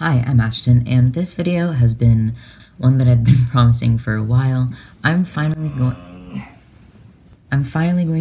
Hi, I'm Ashton, and this video has been one that I've been promising for a while. I'm finally going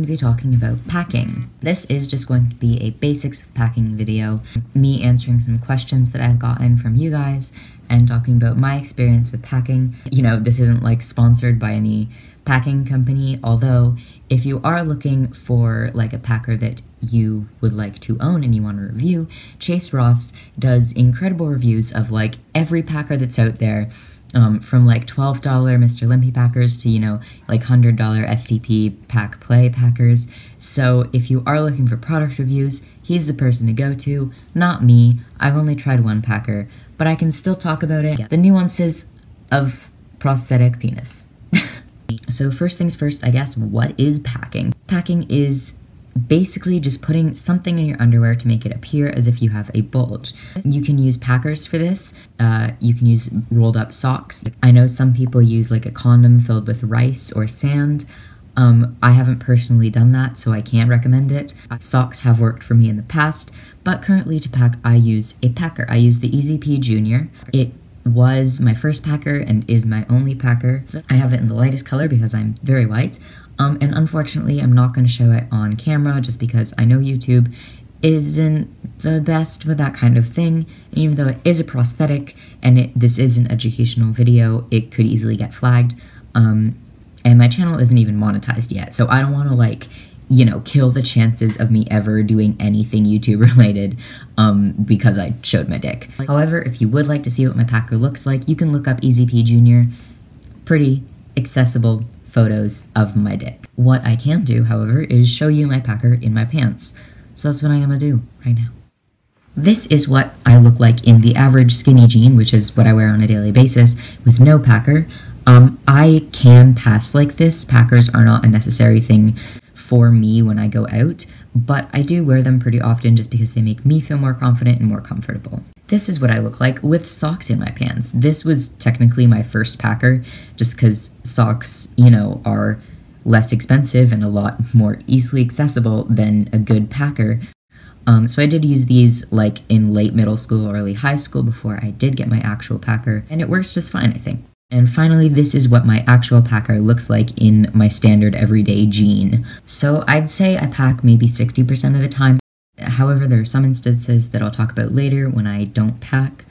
to be talking about packing. This is just going to be a basics packing video, me answering some questions that I've gotten from you guys, and talking about my experience with packing. You know, this isn't like sponsored by any packing company, although if you are looking for like a packer that you would like to own and you want to review, Chase Ross does incredible reviews of like every packer that's out there, from like $12 Mr. Limpy packers to, you know, like $100 STP pack play packers. So if you are looking for product reviews, he's the person to go to, not me. I've only tried one packer, but I can still talk about it. The nuances of prosthetic penis. So first things first, I guess, what is packing? Packing is basically just putting something in your underwear to make it appear as if you have a bulge. You can use packers for this. You can use rolled up socks. I know some people use like a condom filled with rice or sand. I haven't personally done that, so I can't recommend it. Socks have worked for me in the past, but currently to pack, I use a packer. I use the EZP Junior. It was my first packer and is my only packer. I have it in the lightest color because I'm very white. And unfortunately, I'm not going to show it on camera just because I know YouTube isn't the best with that kind of thing. And even though it is a prosthetic and this is an educational video, it could easily get flagged. And my channel isn't even monetized yet, so I don't want to, like, you know, kill the chances of me ever doing anything YouTube related because I showed my dick. However, if you would like to see what my packer looks like, you can look up EZP Junior. Pretty accessible photos of my dick. What I can do, however, is show you my packer in my pants. So that's what I'm gonna do right now. This is what I look like in the average skinny jean, which is what I wear on a daily basis, with no packer. I can pass like this. Packers are not a necessary thing for me when I go out, but I do wear them pretty often just because they make me feel more confident and more comfortable. This is what I look like with socks in my pants. This was technically my first packer, just because socks, you know, are less expensive and a lot more easily accessible than a good packer. So I did use these like in late middle school, early high school before I did get my actual packer, and it works just fine, I think. And finally, this is what my actual packer looks like in my standard everyday jean. So I'd say I pack maybe 60% of the time. However, there are some instances that I'll talk about later when I don't pack.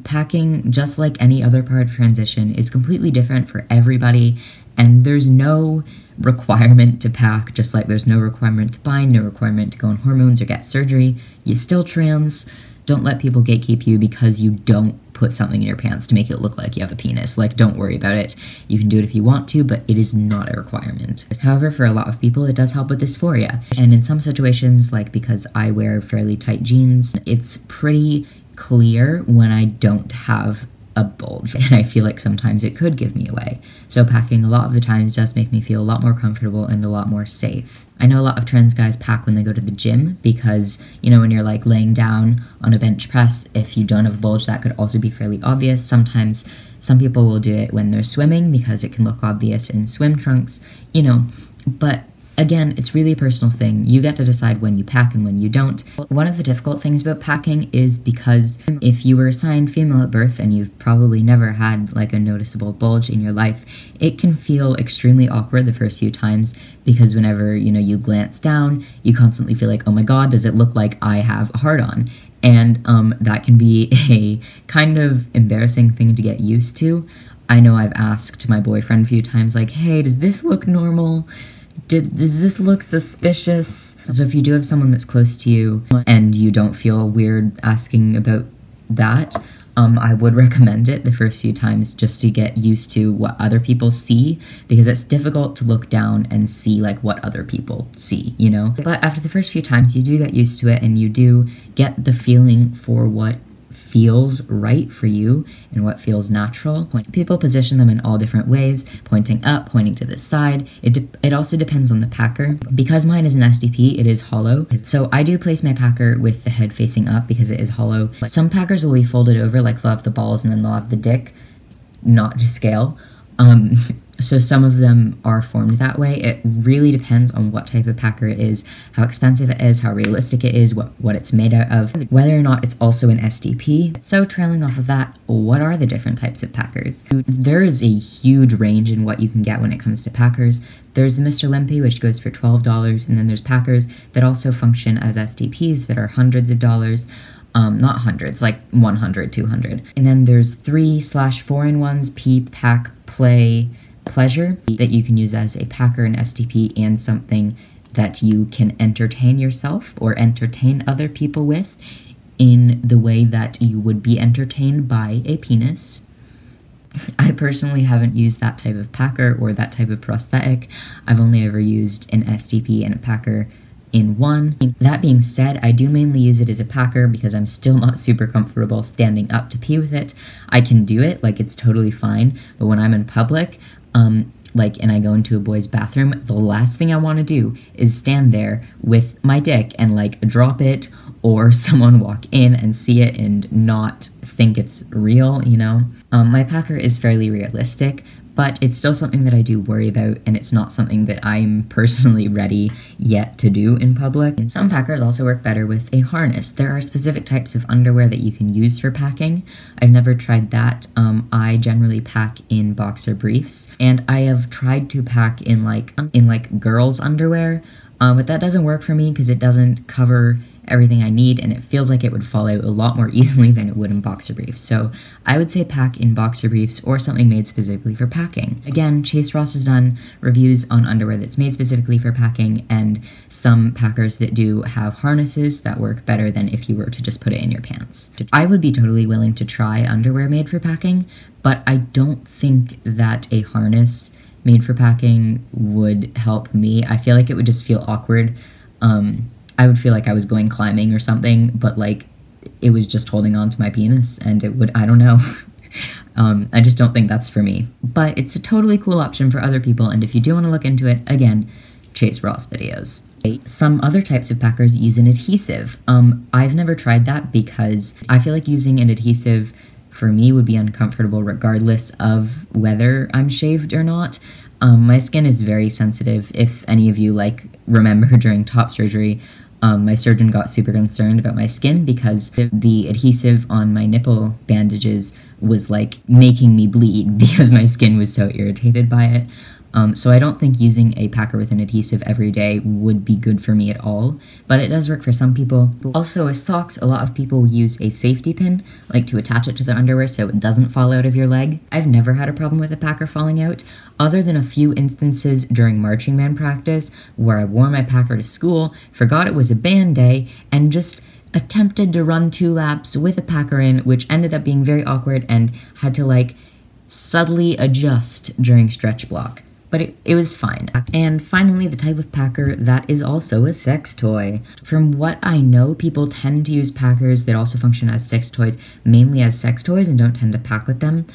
Packing, just like any other part of transition, is completely different for everybody, and there's no requirement to pack, just like there's no requirement to bind, no requirement to go on hormones or get surgery. You still trans. Don't let people gatekeep you because you don't put something in your pants to make it look like you have a penis. Like, don't worry about it. You can do it if you want to, but it is not a requirement. However, for a lot of people, it does help with dysphoria. And in some situations, like because I wear fairly tight jeans, it's pretty clear when I don't have a bulge, and I feel like sometimes it could give me away. So packing a lot of the times does make me feel a lot more comfortable and a lot more safe. I know a lot of trans guys pack when they go to the gym because, you know, when you're like laying down on a bench press, if you don't have a bulge, that could also be fairly obvious. Sometimes some people will do it when they're swimming because it can look obvious in swim trunks, you know, but again, it's really a personal thing. You get to decide when you pack and when you don't. One of the difficult things about packing is because if you were assigned female at birth and you've probably never had like a noticeable bulge in your life, it can feel extremely awkward the first few times because whenever, you know, you glance down, you constantly feel like, oh my god, does it look like I have a hard-on? And that can be a kind of embarrassing thing to get used to. I know I've asked my boyfriend a few times like, hey, does this look normal? Does this look suspicious? So if you do have someone that's close to you and you don't feel weird asking about that, I would recommend it the first few times just to get used to what other people see, because it's difficult to look down and see like what other people see, you know? But after the first few times, you do get used to it and you do get the feeling for what feels right for you and what feels natural. People position them in all different ways, pointing up, pointing to the side. It also depends on the packer. Because mine is an SDP, it is hollow. So I do place my packer with the head facing up because it is hollow. Some packers will be folded over, like they'll have the balls and then they'll have the dick, not to scale. So some of them are formed that way. It really depends on what type of packer it is, how expensive it is, how realistic it is, what it's made out of, whether or not it's also an STP. So trailing off of that, what are the different types of packers? There is a huge range in what you can get when it comes to packers. There's the Mr. Limpy, which goes for $12, and then there's packers that also function as STPs that are hundreds of dollars. Not hundreds, like 100, 200. And then there's 3/4-in-1s, Peep, Pack, Play, Pleasure, that you can use as a packer, an STP, and something that you can entertain yourself or entertain other people with in the way that you would be entertained by a penis. I personally haven't used that type of packer or that type of prosthetic. I've only ever used an STP and a packer in one. That being said, I do mainly use it as a packer because I'm still not super comfortable standing up to pee with it. I can do it, like it's totally fine, but when I'm in public, and I go into a boy's bathroom, the last thing I want to do is stand there with my dick and like drop it, or someone walk in and see it and not think it's real, you know? My packer is fairly realistic, but it's still something that I do worry about, and it's not something that I'm personally ready yet to do in public. And some packers also work better with a harness. There are specific types of underwear that you can use for packing. I've never tried that. I generally pack in boxer briefs, and I have tried to pack in like girls' underwear, but that doesn't work for me because it doesn't cover everything I need, and it feels like it would fall out a lot more easily than it would in boxer briefs. So I would say pack in boxer briefs or something made specifically for packing. Again, Chase Ross has done reviews on underwear that's made specifically for packing, and some packers that do have harnesses that work better than if you were to just put it in your pants. I would be totally willing to try underwear made for packing, but I don't think that a harness made for packing would help me. I feel like it would just feel awkward. I would feel like I was going climbing or something, but like it was just holding on to my penis, and it would, I don't know. I just don't think that's for me. But it's a totally cool option for other people, and if you do want to look into it, again, Chase Ross videos. Some other types of packers use an adhesive. I've never tried that because I feel like using an adhesive for me would be uncomfortable regardless of whether I'm shaved or not. My skin is very sensitive. If any of you remember during top surgery, my surgeon got super concerned about my skin because the adhesive on my nipple bandages was making me bleed because my skin was so irritated by it. So I don't think using a packer with an adhesive every day would be good for me at all, but it does work for some people. Also with socks, a lot of people use a safety pin, to attach it to their underwear so it doesn't fall out of your leg. I've never had a problem with a packer falling out, other than a few instances during marching band practice where I wore my packer to school, forgot it was a band day, and just attempted to run 2 laps with a packer in, which ended up being very awkward and had to subtly adjust during stretch block. But it was fine. And finally, the type of packer that is also a sex toy. From what I know, people tend to use packers that also function as sex toys, mainly as sex toys, and don't tend to pack with them.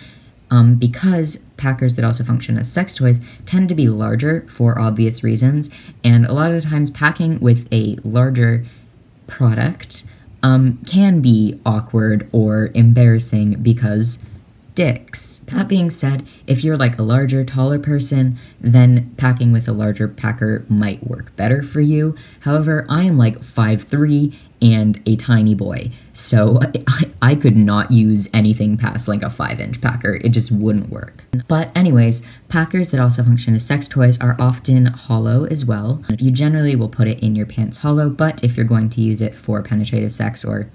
Because packers that also function as sex toys tend to be larger for obvious reasons, and a lot of the times packing with a larger product can be awkward or embarrassing because dicks. That being said, if you're a larger, taller person, then packing with a larger packer might work better for you. However, I am 5'3" and a tiny boy, so I could not use anything past a 5-inch packer. It just wouldn't work. But anyways, packers that also function as sex toys are often hollow as well. You generally will put it in your pants hollow, but if you're going to use it for penetrative sex or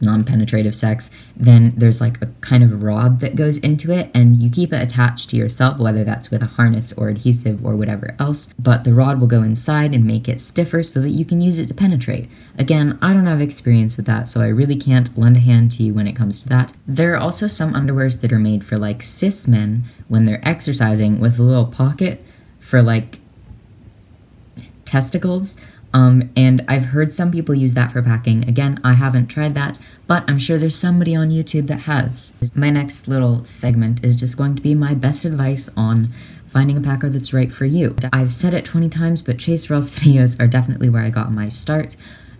non-penetrative sex, then there's a kind of rod that goes into it, and you keep it attached to yourself, whether that's with a harness or adhesive or whatever else, but the rod will go inside and make it stiffer so that you can use it to penetrate. Again, I don't have experience with that, so I really can't lend a hand to you when it comes to that. There are also some underwears that are made for cis men when they're exercising, with a little pocket for testicles. And I've heard some people use that for packing. Again, I haven't tried that, but I'm sure there's somebody on YouTube that has. My next little segment is just going to be my best advice on finding a packer that's right for you. I've said it 20 times, but Chase Ross videos are definitely where I got my start.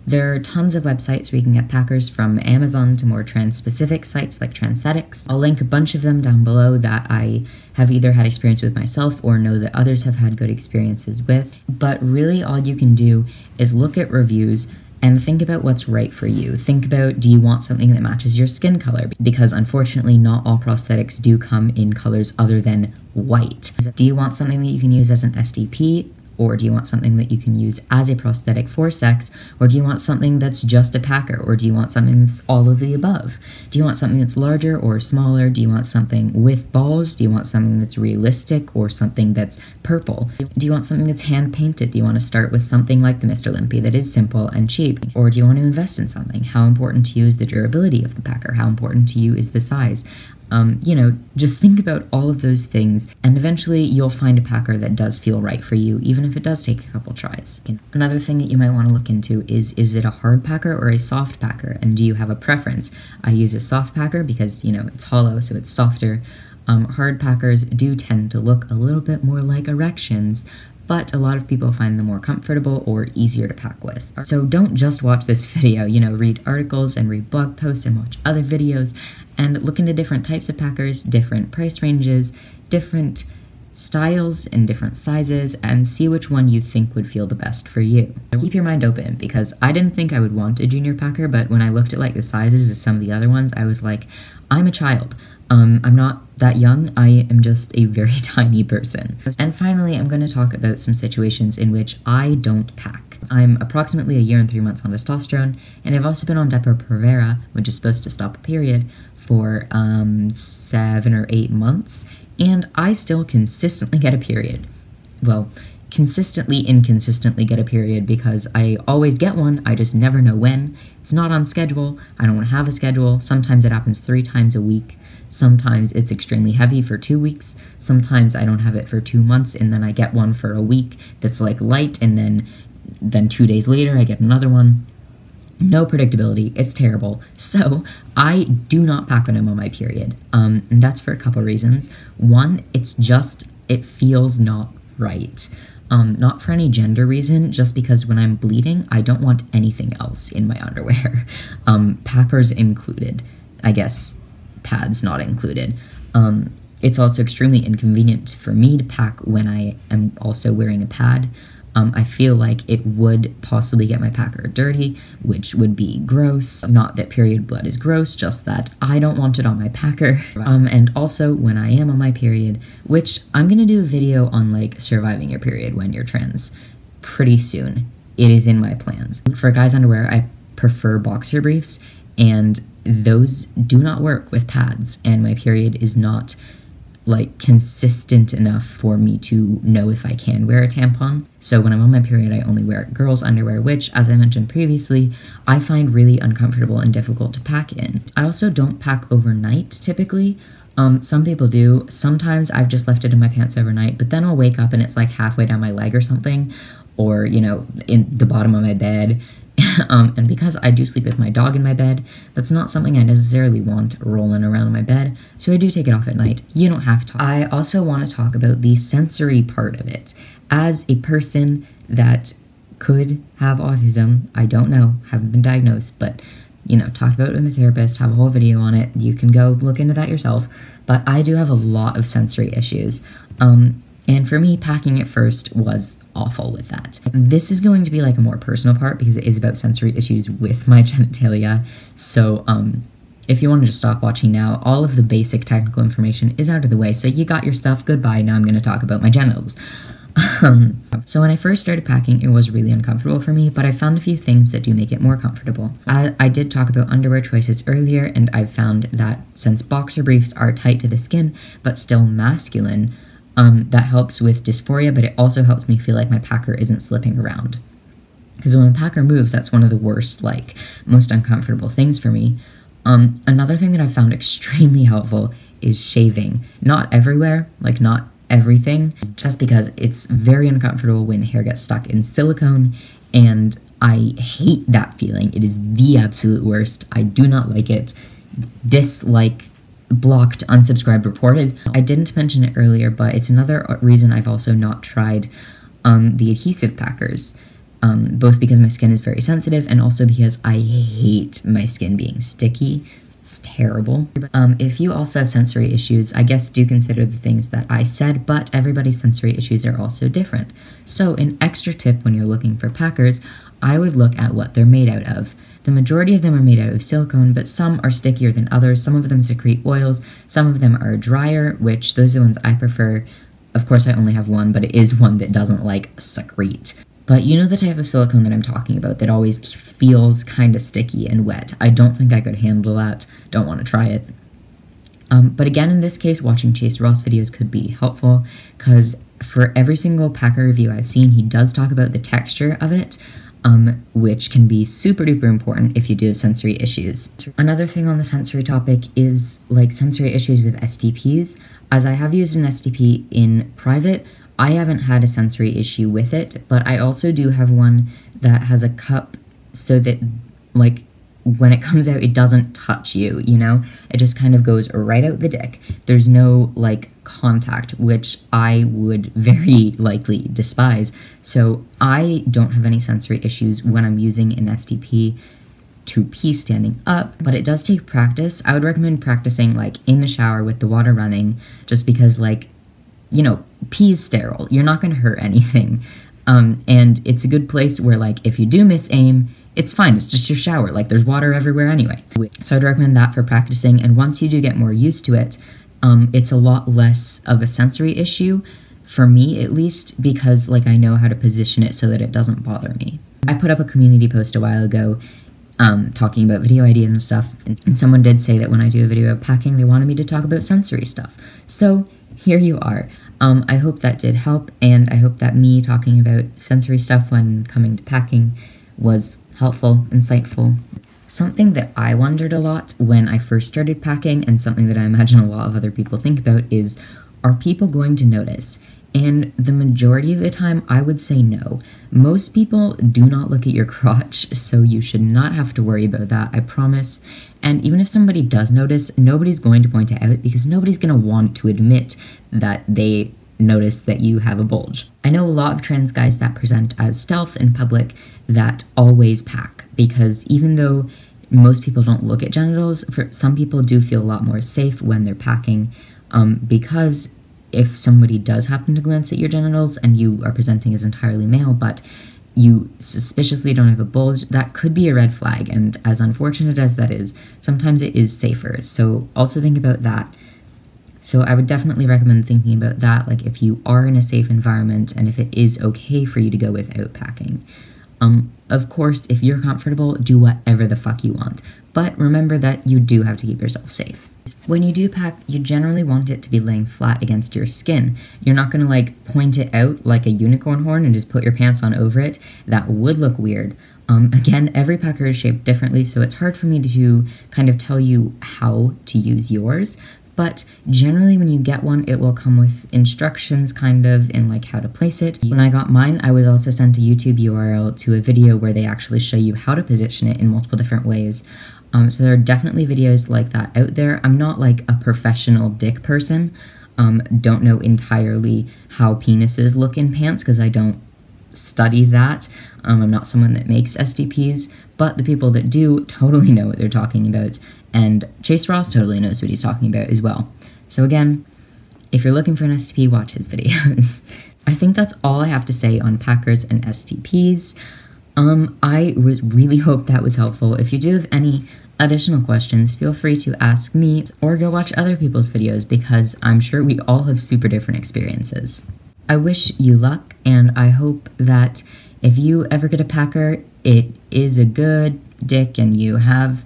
There are tons of websites where you can get packers, from Amazon to more trans-specific sites like Transthetics. I'll link a bunch of them down below that I have either had experience with myself or know that others have had good experiences with. But really all you can do is look at reviews and think about what's right for you. Think about, do you want something that matches your skin color? Because unfortunately, not all prosthetics do come in colors other than white. Do you want something that you can use as an STP? Or do you want something that you can use as a prosthetic for sex? Or do you want something that's just a packer? Or do you want something that's all of the above? Do you want something that's larger or smaller? Do you want something with balls? Do you want something that's realistic or something that's purple? Do you want something that's hand painted? Do you want to start with something like the Mr. Limpy that is simple and cheap? Or do you want to invest in something? How important to you is the durability of the packer? How important to you is the size? You know, just think about all of those things, and eventually you'll find a packer that does feel right for you, even if it does take a couple tries. Another thing that you might want to look into is it a hard packer or a soft packer, and do you have a preference? I use a soft packer because, you know, it's hollow, so it's softer. Hard packers do tend to look a little bit more like erections, but a lot of people find them more comfortable or easier to pack with. So don't just watch this video, you know, read articles and read blog posts and watch other videos, and look into different types of packers, different price ranges, different styles and different sizes, and see which one you think would feel the best for you. Keep your mind open, because I didn't think I would want a junior packer, but when I looked at like the sizes of some of the other ones, I was like, I'm a child. I'm not that young, I am just a very tiny person. And finally, I'm going to talk about some situations in which I don't pack. I'm approximately a year and 3 months on testosterone, and I've also been on Depo-Provera, which is supposed to stop a period, for 7 or 8 months, and I still consistently get a period. Well, inconsistently get a period, because I always get one, I just never know when. It's not on schedule, I don't have a schedule. Sometimes it happens 3 times a week. Sometimes it's extremely heavy for 2 weeks. Sometimes I don't have it for 2 months, and then I get one for a week that's like light, and then 2 days later I get another one. No predictability, it's terrible. So I do not pack when I'm on my period. And that's for a couple reasons. One, it feels not right. Not for any gender reason, just because when I'm bleeding, I don't want anything else in my underwear. Packers included. I guess pads not included. It's also extremely inconvenient for me to pack when I am also wearing a pad. I feel like it would possibly get my packer dirty, which would be gross. Not that period blood is gross, just that I don't want it on my packer. And also when I am on my period, which I'm gonna do a video on like surviving your period when you're trans pretty soon. It is in my plans. For guys' underwear, I prefer boxer briefs, and those do not work with pads, and my period is not like consistent enough for me to know if I can wear a tampon. So when I'm on my period, I only wear girls' underwear, which, as I mentioned previously, I find really uncomfortable and difficult to pack in. I also don't pack overnight, typically. Some people do. Sometimes I've just left it in my pants overnight, but then I'll wake up and it's like halfway down my leg or something, or, you know, in the bottom of my bed. And because I do sleep with my dog in my bed, that's not something I necessarily want rolling around in my bed, so I do take it off at night. You don't have to. I also want to talk about the sensory part of it. As a person that could have autism, I don't know, haven't been diagnosed, but, you know, talked about it with my therapist, have a whole video on it, you can go look into that yourself, but I do have a lot of sensory issues. And for me, packing at first was awful with that. This is going to be like a more personal part because it is about sensory issues with my genitalia. So if you want to just stop watching now, all of the basic technical information is out of the way. So you got your stuff, goodbye. Now I'm going to talk about my genitals. So when I first started packing, it was really uncomfortable for me, but I found a few things that do make it more comfortable. I did talk about underwear choices earlier, and I've found that since boxer briefs are tight to the skin, but still masculine, that helps with dysphoria, but it also helps me feel like my packer isn't slipping around. Because when my packer moves, that's one of the worst, like, most uncomfortable things for me. Another thing that I found extremely helpful is shaving. Not everywhere, like not everything, just because it's very uncomfortable when hair gets stuck in silicone, and I hate that feeling. It is the absolute worst. I do not like it. Dislike, blocked, unsubscribed, reported. I didn't mention it earlier, but it's another reason I've also not tried the adhesive packers. both because my skin is very sensitive and also because I hate my skin being sticky. It's terrible. If you also have sensory issues, I guess do consider the things that I said, but everybody's sensory issues are also different. So an extra tip when you're looking for packers, I would look at what they're made out of. The majority of them are made out of silicone, but some are stickier than others. Some of them secrete oils, some of them are drier, which those are the ones I prefer. Of course, I only have one, but it is one that doesn't, like, secrete. But you know the type of silicone that I'm talking about that always feels kind of sticky and wet. I don't think I could handle that. Don't want to try it. But again, in this case, watching Chase Ross videos could be helpful, because for every single packer review I've seen, he does talk about the texture of it, which can be super duper important if you do have sensory issues. Another thing on the sensory topic is like sensory issues with STPs. As I have used an STP in private, I haven't had a sensory issue with it, but I also do have one that has a cup so that, like, when it comes out, it doesn't touch you, you know? It just kind of goes right out the dick. There's no, like, contact, which I would very likely despise. So I don't have any sensory issues when I'm using an STP to pee standing up, but it does take practice. I would recommend practicing, like, in the shower with the water running, just because, like, you know, pee's sterile. You're not going to hurt anything. And it's a good place where, like, if you do miss aim, it's fine. It's just your shower. Like, there's water everywhere anyway. So I'd recommend that for practicing. And once you do get more used to it, it's a lot less of a sensory issue, for me at least, because, like, I know how to position it so that it doesn't bother me. I put up a community post a while ago talking about video ideas and stuff, and someone did say that when I do a video of packing, they wanted me to talk about sensory stuff. So here you are. I hope that did help, and I hope that me talking about sensory stuff when coming to packing was helpful, insightful. Something that I wondered a lot when I first started packing, and something that I imagine a lot of other people think about, is, are people going to notice? And the majority of the time, I would say no. Most people do not look at your crotch, so you should not have to worry about that, I promise. And even if somebody does notice, nobody's going to point it out, because nobody's going to want to admit that they notice that you have a bulge. I know a lot of trans guys that present as stealth in public that always pack, because even though most people don't look at genitals, for some people do feel a lot more safe when they're packing, because if somebody does happen to glance at your genitals and you are presenting as entirely male, but you suspiciously don't have a bulge, that could be a red flag, and as unfortunate as that is, sometimes it is safer, so also think about that. So I would definitely recommend thinking about that, like if you are in a safe environment and if it is okay for you to go without packing. Of course, if you're comfortable, do whatever the fuck you want, but remember that you do have to keep yourself safe. When you do pack, you generally want it to be laying flat against your skin. You're not gonna, like, point it out like a unicorn horn and just put your pants on over it. That would look weird. Again, every packer is shaped differently, so it's hard for me to kind of tell you how to use yours, but generally when you get one, it will come with instructions kind of in like how to place it. When I got mine, I was also sent a YouTube URL to a video where they actually show you how to position it in multiple different ways. So there are definitely videos like that out there. I'm not like a professional dick person, don't know entirely how penises look in pants because I don't study that. I'm not someone that makes STPs, but the people that do totally know what they're talking about, and Chase Ross totally knows what he's talking about as well. So again, if you're looking for an STP, watch his videos. I think that's all I have to say on packers and STPs. I really hope that was helpful. If you do have any additional questions, feel free to ask me or go watch other people's videos because I'm sure we all have super different experiences. I wish you luck, and I hope that if you ever get a packer, it is a good dick and you have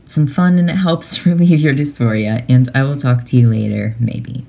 some fun and it helps relieve your dysphoria, and I will talk to you later, maybe.